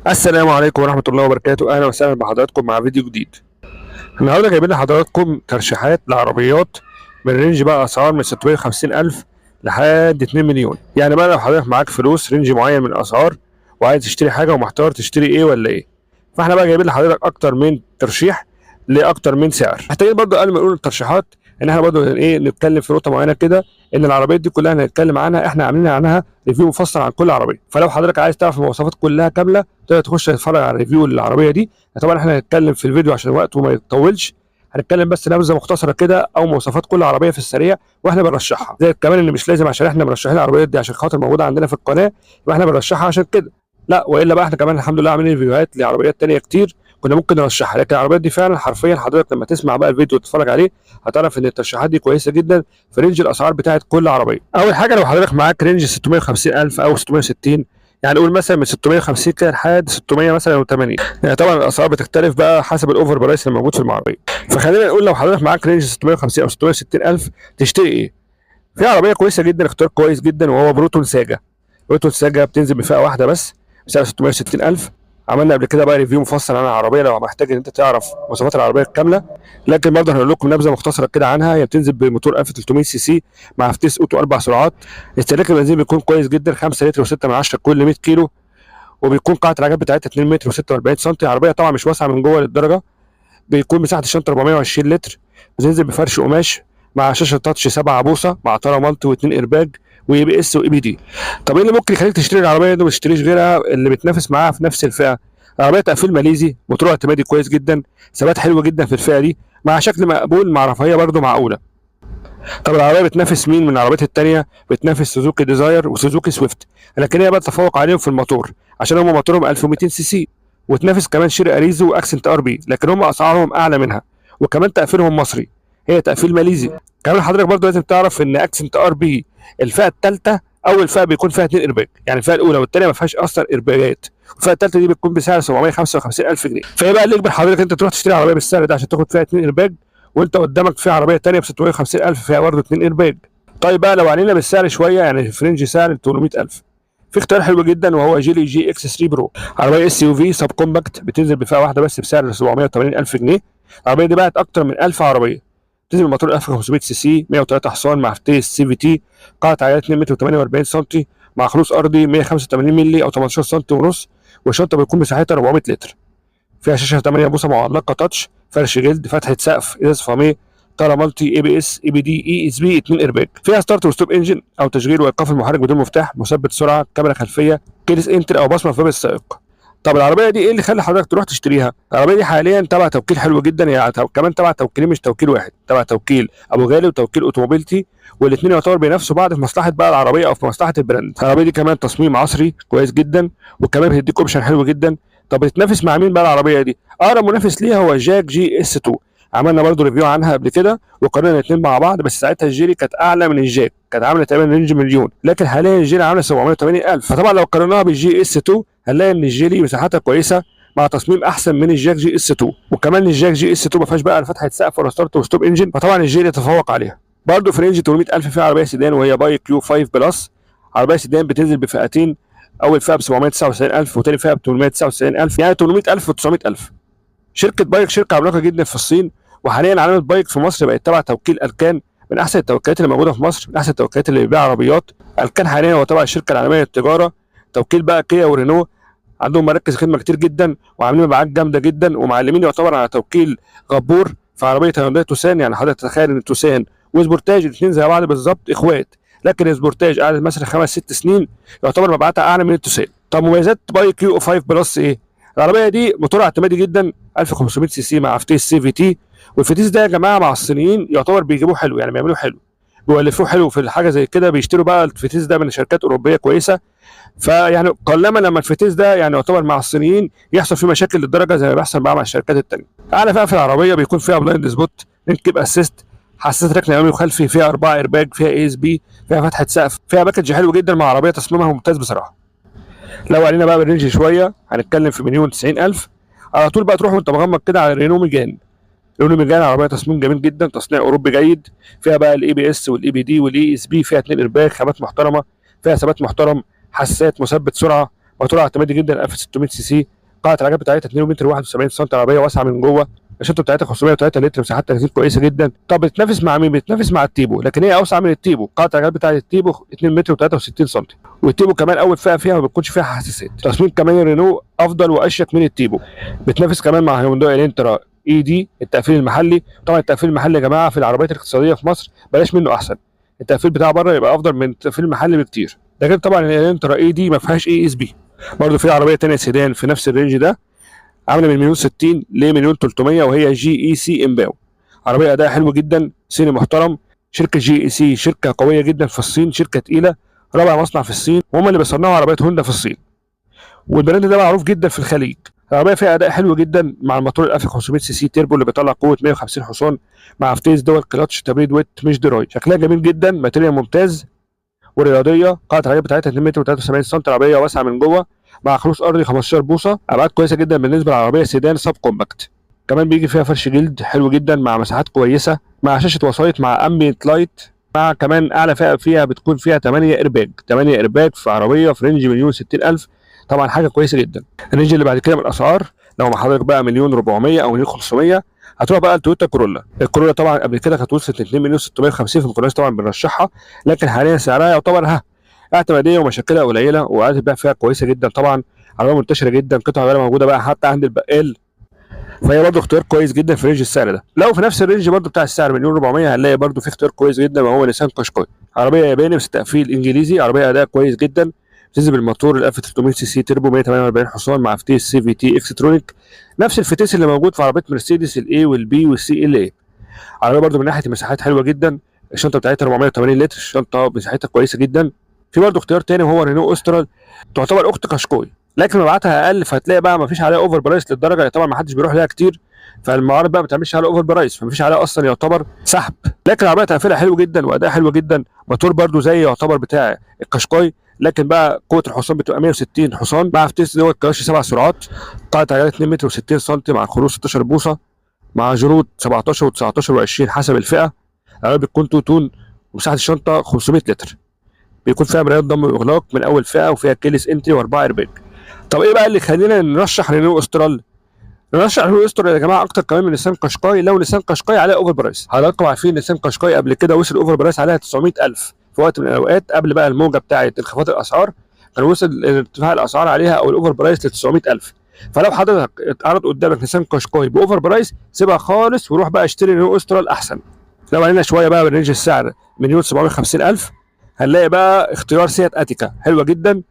السلام عليكم ورحمة الله وبركاته. أهلا وسهلا بحضراتكم مع فيديو جديد. النهاردة جايبين لحضراتكم ترشيحات لعربيات من رينج بقى أسعار من 650 ألف لحد 2 مليون. يعني بقى لو حضرتك معاك فلوس رينج معين من الأسعار وعايز تشتري حاجة ومحتار تشتري إيه ولا إيه، فإحنا بقى جايبين لحضرتك أكتر من ترشيح لأكتر من سعر. محتاجين برضه قبل ما نقول الترشيحات إن إحنا برضه إيه نتكلم في نقطة معينة كده، إن العربيات دي كلها هنتكلم عنها، إحنا عاملين عنها ريفيو مفصل عن كل عربية. فلو حضرتك عايز تعرف المواصفات كلها كاملة تقدر تخش تتفرج على ريفيو للعربيه دي. طبعا احنا هنتكلم في الفيديو عشان الوقت وما يطولش، هنتكلم بس نبذه مختصره كده او مواصفات كل عربيه في السريع واحنا بنرشحها. زي كمان ان مش لازم عشان احنا مرشحين العربيات دي عشان خاطر موجوده عندنا في القناه يبقى احنا بنرشحها عشان كده، لا، والا بقى احنا كمان الحمد لله عاملين ريفيوهات لعربيات تانية كتير كنا ممكن نرشحها، لكن العربيات دي فعلا حرفيا حضرتك لما تسمع بقى الفيديو وتتفرج عليه هتعرف ان الترشيحات دي كويسه جدا في رينج الاسعار بتاعت كل عربيه. اول حاجه لو حضرتك معاك رينج 650 الف او 660، يعني قول مثلا من 650 كده لحد 600 مثلا و80، يعني طبعا الاسعار بتختلف بقى حسب الاوفر برايس اللي موجود في العربيه. فخلينا نقول لو حضرتك معاك رينج 650 او 660 الف تشتري ايه؟ في عربيه كويسه جدا، اختيار كويس جدا، وهو بروتون ساجا. بروتون ساجا بتنزل بفئه واحده بس بسعر 660 الف. عملنا قبل كده بقى ريفيو مفصل عن العربيه لو محتاج ان انت تعرف مواصفات العربيه الكامله، لكن برضه هنقول لكم نبذه مختصره كده عنها. هي بتنزل بموتور 1300 سي سي مع فتيس اوتو 4 سرعات. استهلاك البنزين بيكون كويس جدا، 5 لتر و6 كل 100 كيلو، وبيكون قاعه العجل بتاعتها 2 متر و46 سم. العربيه طبعا مش واسعه من جوه للدرجه. بيكون مساحه الشنطه 420 لتر، بتنزل بفرش قماش مع شاشه تاتش 7 بوصه مع طاره مالتي واثنين ايرباج واي بي اس واي بي دي. طب ايه اللي ممكن يخليك تشتري العربيه دي وما تشتريش غيرها اللي بتنافس معاها في نفس الفئه؟ العربيه تقفيل ماليزي، موتور اعتمادي كويس جدا، ثبات حلو جدا في الفئه دي، مع شكل مقبول، مع رفاهيه برده معقوله. طب العربيه بتنافس مين من العربيات التانيه؟ بتنافس سوزوكي ديزاير وسوزوكي سويفت، لكن هي بقى تتفوق عليهم في الموتور عشان هم موتورهم 1200 سي سي، وتنافس كمان شير اريزو واكسنت ار بي، لكن هم اسعارهم اعلى منها، وكمان تقفيلهم مصري، هي تقفيل ماليزي. كمان حضرتك برضو لازم تعرف ان اكسنت ار بي الفئه الثالثه، اول فئه بيكون فيها 2 ايرباج، يعني الفئه الاولى والثانيه ما فيهاش اصلا ايرباجات، والفئه الثالثه دي بتكون بسعر 755 الف جنيه. فايه بقى اللي يجبر حضرتك انت تروح تشتري عربيه بالسعر ده عشان تاخد فيها 2 ايرباج وانت قدامك في عربيه ثانيه ب 650 الف فيها برضه 2 ايرباج؟ طيب بقى لو علينا بالسعر شويه، يعني في رينج سعر 800 الف، في اختيار حلو جدا وهو جيلي جي اكس 3 برو. عربيه اس يو في سب كومباكت بتنزل بفئه واحده بس بسعر 780 الف جنيه. العربيه دي باعت اكتر من 1000 عربيه، بتنزل بموتور 1500 سي سي 103 حصان مع فتيس سي في تي، قاعه عجلات 2 متر و48 سم، مع خلوص ارضي 185 مللي او 18 سم ونص، والشنطه بيكون مساحتها 400 لتر. فيها شاشه 8 بوصه معلقه تاتش، فرش جلد، فتحه سقف، ازاز فاميه، طاره مالتي، اي بي اس، اي بي دي، اي اس بي، 2 ايرباج. فيها ستارت وستوب انجن او تشغيل وايقاف المحرك بدون مفتاح، مثبت سرعه، كاميرا خلفيه، كيس انتر او بصمه في باب السائق. طب العربيه دي ايه اللي خلى حضرتك تروح تشتريها؟ العربيه دي حاليا تبع توكيل حلو جدا، يعني كمان تبع توكيلين مش توكيل واحد، تبع توكيل ابو غالي وتوكيل اوتوموبيلتي، والاثنين يعتبر بينافسوا بعض في مصلحه بقى العربيه او في مصلحه البراند. العربيه دي كمان تصميم عصري كويس جدا، وكمان بتديك اوبشن حلو جدا. طب بتتنافس مع مين بقى العربيه دي؟ اقرب منافس ليها هو جاك جي اس 2. عملنا برضو ريفيو عنها قبل كده وقارنا الاثنين مع بعض، بس ساعتها الجيري كانت اعلى من الجاك، كانت عامله تقريبا رينج مليون، لكن حاليا الجيري عامله 780 الف. فطبعا لو قارناها بالجي اس 2 هنلاقي ان الجيري مساحتها كويسه مع تصميم احسن من الجاك جي اس 2، وكمان الجاك جي اس 2 ما فيهاش بقى فتحه سقف ولا ستارت وستوب انجن، فطبعا الجيري يتفوق عليها. برضو في رينج 800 الف في عربيه سيدان وهي باي كيو 5 بلس. عربيه سيدان بتنزل بفئتين، اول فئه ب 799 الف وثاني فئه ب 899 الف، يعني 800 الف و 900 الف. شركه بايك شركه عملاقه جدا في الصين، وحاليا علامه بايك في مصر بقت تبع توكيل الكان، من احسن التوكيلات اللي موجوده في مصر، من احسن التوكيلات اللي بتبيع عربيات. الكان حاليا هو تبع الشركه العالميه للتجاره. توكيل بقى كيا ورينو عندهم مراكز خدمه كتير جدا وعاملين مبيعات جامده جدا، ومعلمين يعتبر على توكيل غبور في عربيه هيونداي توسان. يعني حضرتك تتخيل ان توسان وسبورتاج الاثنين زي بعض بالظبط اخوات، لكن سبورتاج قعدت مثلا 5 6 سنين يعتبر مبيعاتها اعلى من التوسان. طب مميزات باي كيو 5 بلس ايه؟ العربيه دي موتور اعتمادي جدا 1500 سي سي مع فتيس سي في تي، والفتيس ده يا جماعه مع الصينيين يعتبر بيجيبوه حلو، يعني بيعملوه حلو، بيولفوه حلو في الحاجه زي كده، بيشتروا بقى الفتيس ده من شركات اوروبيه كويسه. فيعني قلما لما الفتيس ده يعني يعتبر مع الصينيين يحصل فيه مشاكل للدرجه زي ما بيحصل بقى مع الشركات التانيه. اعلى فئه في العربيه بيكون فيها بلايند سبوت، انكب اسيست، حساسات ركن امامي وخلفي، فيها 4 ايرباج، فيها اي اس بي، فيها فتحه سقف، فيها باكج حلو جدا مع عربيه تصميمها ممتاز بصراحه. لو علينا بقى بالرينج شويه هنتكلم في مليون 90 الف. على طول بقى تروح وانت مغمض كده على رينو ميجان. رينو ميجان عربيه تصميم جميل جدا، تصنيع اوروبي جيد، فيها بقى الاي بي اس والاي بي دي والاي اس بي، فيها 2 ايرباج، خامات محترمه، فيها ثبات محترم، حساسات، مثبت سرعه، موتور اعتمادي جدا 1600 سي سي، قاعده العجل بتاعتها 2 متر 71 سم، عربيه واسعه من جوه، الشنطه بتاعتها 503 لتر، مساحات تخزين كويسه جدا. طب بتنافس مع مين؟ بتنافس مع التيبو، لكن هي اوسع من التيبو. قاعده العجل بتاعت التيبو 2 متر و63 سم، والتيبو كمان اول فئه فيها ما بتكونش فيها حساسات. تصميم كمان رينو افضل واشيك من التيبو. بتنافس كمان مع هيونداي الانترا اي دي التقفيل المحلي. طبعا التقفيل المحلي يا جماعه في العربيات الاقتصاديه في مصر بلاش منه احسن، التقفيل بتاعه بره يبقى افضل من التقفيل المحلي بكتير. ده غير طبعا الانترا اي دي ما فيهاش اي اس بي. برضه في عربيه ثانيه سيدان في نفس الرينج ده، عامله من مليون 60 لمليون 300، وهي جي اي سي امباو. عربيه اداء حلو جدا، صيني محترم. شركه جي اي سي شركه قويه جدا في الصين، شركه تقيله، رابع مصنع في الصين، وهم اللي بيصنعوا عربيات هوندا في الصين، والبراند ده معروف جدا في الخليج. العربيه فيها اداء حلو جدا مع الموتور ال 1500 سي سي تيربو اللي بيطلع قوه 150 حصان، مع فتيس دول كلاتش تبريد ويت مش دراي. شكلها جميل جدا، ماتيريال ممتاز ورياضيه. قاعده العجل بتاعتها 2 متر و73 سم، عربيه واسعه من جوه، مع خلوص ارضي 15 بوصه، ابعاد كويسه جدا بالنسبه للعربيه سيدان سب كومباكت. كمان بيجي فيها فرش جلد حلو جدا مع مساحات كويسه، مع شاشه وسايط، مع امبيانت لايت، مع كمان اعلى فئه فيها بتكون فيها 8 ايرباج. 8 ايرباج في عربيه في رينج مليون 60 الف، طبعا حاجه كويسه جدا. الرينج اللي بعد كده من الاسعار، لو مع حضرتك بقى مليون 400 او مليون 500 هتروح بقى التويوتا كورولا. الكورولا طبعا قبل كده كانت وصلت ل 2 مليون 650، في مقارنه طبعا بنرشحها، لكن حاليا سعرها يعتبر اعتماديه ومشاكلها قليله، وعدد البيع فيها كويسه جدا. طبعا عربيه منتشره جدا، قطع غيار موجوده بقى حتى عند البقال، فهي برضه اختيار كويس جدا في رينج السعر ده. لو في نفس الرينج برضه بتاع السعر مليون 400 هنلاقي برضه في اختيار كويس جدا، وهو نيسان قشقاي. عربيه ياباني بس تقفيل انجليزي، عربيه اداء كويس جدا، بتنزل بالموتور ال 1300 سي سي تربو 148 حصان، مع فتيس سي في تي اكسترونيك، نفس الفتيس اللي موجود في عربيه مرسيدس الاي والبي والسي ال اي. عربيه برضه من ناحيه المساحات حلوه جدا، الشنطه بتاعتها 480 لتر، الشنطه مساحتها كويسه جدا. في برضه اختيار تاني وهو رينو اوسترال، تعتبر اخت قشقاي لكن مبيعاتها اقل، فهتلاقي بقى ما فيش عليها اوفر برايس للدرجه، طبعا ما حدش بيروح ليها كتير، فالمعارض بقى ما بتعملش عليها اوفر برايس، فما فيش عليها اصلا يعتبر سحب. لكن العربيه تقفيلها حلو جدا واداء حلو جدا، موتور برضه زي يعتبر بتاع القشقاي، لكن بقى قوه الحصان بتبقى 160 حصان، مع فتيس دوت كراسي 7 سرعات، قاعده عجله 2 متر و60 سم، مع خروج 16 بوصه، مع جرود 17 و19 و20 حسب الفئه. العربيه بتكون تو تون، ومساحه الشنطه 500 لتر، بيكون فيها مرايات ضم واغلاق من اول فئه، وفيها كيلس انتري واربعه ايرباج. طب ايه بقى اللي خلينا نرشح رينو استرال؟ نرشح رينو استرال يا جماعه اكتر كمان من نيسان قشقاي، لو نيسان قشقاي عليها اوفر برايس. حضراتكم عارفين نيسان قشقاي قبل كده وصل اوفر برايس عليها 900000 في وقت من الاوقات، قبل بقى الموجه بتاعه انخفاض الاسعار كان وصل ارتفاع الاسعار عليها او الاوفر برايس ل 900000. فلو حضرتك اتعرض قدامك نيسان قشقاي باوفر برايس سيبها خالص وروح بقى اشتري رينو استرال احسن. لو علينا شويه بقى برينج السعر مليون 750000 هنلاقي بقى اختيار سيات اتيكا حلوه جدا،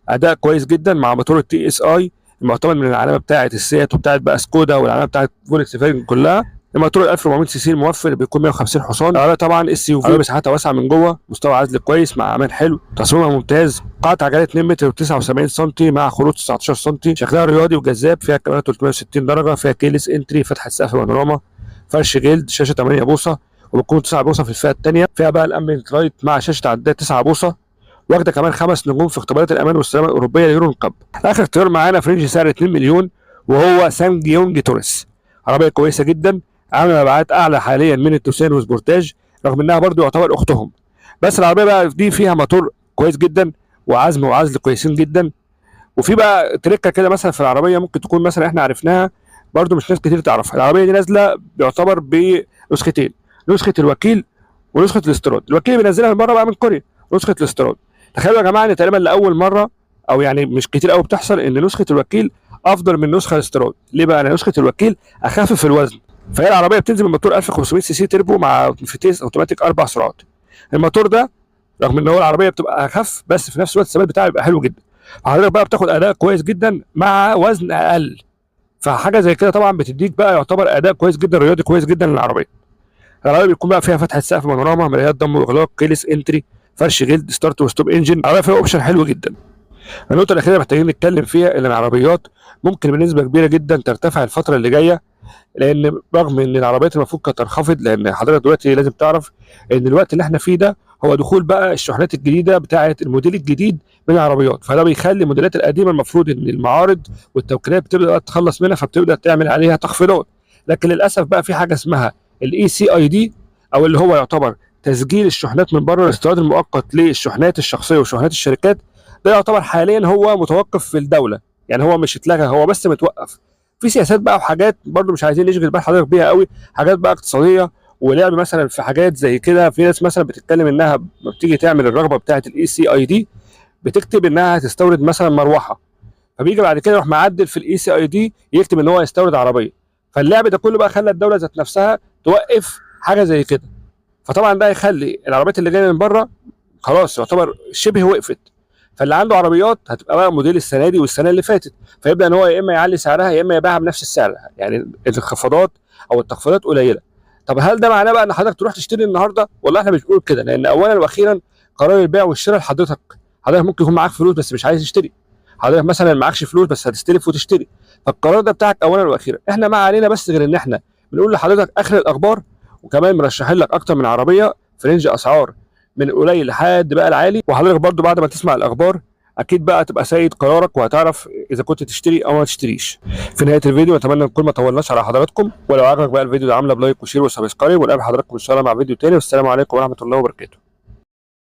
اداء كويس جدا، مع موتور التي اس اي المعتمد من العلامه بتاعه السيات وبتاعه بقى سكودا والعلامه بتاعه فولكس فاجن كلها. الموتور ال 1400 سي سي الموفر بيكون 150 حصان. العربيه طبعا اس يو في، مساحتها واسعه من جوه، مستوى عزل كويس مع امان حلو، تصميمها ممتاز، قاعده عجله 2 متر و79 سم، مع خروج 19 سم، شكلها رياضي وجذاب، فيها كاميرا 360 درجه، فيها كيلس انتري، فتحه سقف بانوراما، فرش جلد، شاشه 8 بوصه، وبتكون 9 بوصه في الفئه الثانيه، فيها بقى الامبيانت لايت مع شاشه عداد 9 بوصه، واخده كمان 5 نجوم في اختبارات الامان والسلامه الاوروبيه ليورو نقاب. اخر اختيار معانا في رينج سعر 2 مليون وهو سانج يونج توريس. عربيه كويسه جدا، عامله مبيعات اعلى حاليا من التوسان وسبورتاج، رغم انها برضو يعتبر اختهم، بس العربيه بقى دي فيها موتور كويس جدا وعزم وعزل كويسين جدا. وفي بقى تريكه كده مثلا في العربيه ممكن تكون مثلا احنا عرفناها برضو مش ناس كتير تعرفها. العربيه دي نازله بيعتبر بنسختين، نسخه الوكيل ونسخه الاستيراد. الوكيل بينزلها من بره بقى من كوريا، نسخه الاستيراد. تخيلوا يا جماعه ان تقريبا لاول مره او يعني مش كتير قوي بتحصل ان نسخه الوكيل افضل من نسخه الاستيراد. ليه بقى؟ لان نسخه الوكيل اخف في الوزن، فهي العربيه بتنزل من موتور 1500 سي سي تربو مع فتيس اوتوماتيك 4 سرعات. الموتور ده رغم ان هو العربيه بتبقى اخف بس في نفس الوقت الثبات بتاعها بيبقى حلو جدا، حضرتك بقى بتاخد اداء كويس جدا مع وزن اقل، فحاجه زي كده طبعا بتديك بقى يعتبر اداء كويس جدا رياضي كويس جدا للعربيه. العربيه بيكون بقى فيها فتحه سقف بانوراما، مرايات ضم واغلاق، كيلس انتري، فرش جلد، ستارت وستوب انجن. العربيه فيها اوبشن حلو جدا. النقطه الاخيره محتاجين نتكلم فيها ان العربيات ممكن بنسبه كبيره جدا ترتفع الفتره اللي جايه، لان رغم ان العربيات المفروض كانت تنخفض، لان حضرتك دلوقتي لازم تعرف ان الوقت اللي احنا فيه ده هو دخول بقى الشحنات الجديده بتاعه الموديل الجديد من العربيات، فده بيخلي الموديلات القديمه المفروض ان المعارض والتوكيلات بتبدا تخلص منها، فبتبدا تعمل عليها تخفيضات. لكن للاسف بقى في حاجه اسمها الاي سي اي دي، او اللي هو يعتبر تسجيل الشحنات من بره، الاستيراد المؤقت للشحنات الشخصيه وشحنات الشركات، ده يعتبر حاليا هو متوقف في الدوله، يعني هو مش اتلغى، هو بس متوقف. في سياسات بقى وحاجات برضو مش عايزين نشغل بال حضرتك بيها قوي، حاجات بقى اقتصاديه ولعب مثلا في حاجات زي كده. في ناس مثلا بتتكلم انها لما بتيجي تعمل الرغبه بتاعه الاي سي اي دي بتكتب انها هتستورد مثلا مروحه، فبيجي بعد كده يروح معدل في الاي سي اي دي يكتب ان هو هيستورد عربيه. فاللعب ده كله بقى خلى الدوله ذات نفسها توقف حاجه زي كده. فطبعا ده هيخلي العربيات اللي جايه من بره خلاص يعتبر شبه وقفت. فاللي عنده عربيات هتبقى بقى موديل السنه دي والسنه اللي فاتت، فيبدا ان هو يا اما يعلي سعرها يا اما يبيعها بنفس السعر، يعني الانخفاضات او التخفيضات قليله. طب هل ده معناه بقى ان حضرتك تروح تشتري النهارده؟ والله احنا مش بنقول كده، لان اولا واخيرا قرار البيع والشراء لحضرتك. حضرتك ممكن يكون معاك فلوس بس مش عايز تشتري، حضرتك مثلا معكش فلوس بس هتستلف وتشتري، فالقرار ده بتاعك اولا واخيرا. احنا ما علينا بس غير ان احنا بنقول لحضرتك اخر الاخبار، وكمان مرشحين لك اكتر من عربيه في رينج اسعار من قليل لحد بقى العالي. وحضرتك برضو بعد ما تسمع الاخبار اكيد بقى تبقى سيد قرارك وهتعرف اذا كنت تشتري او ما تشتريش. في نهايه الفيديو اتمنى نكون ما طولناش على حضراتكم، ولو عجبك بقى الفيديو ده عامله بلايك وشير وسبسكرايب، ونقابل حضراتكم ان شاء الله مع فيديو تاني، والسلام عليكم ورحمه الله وبركاته.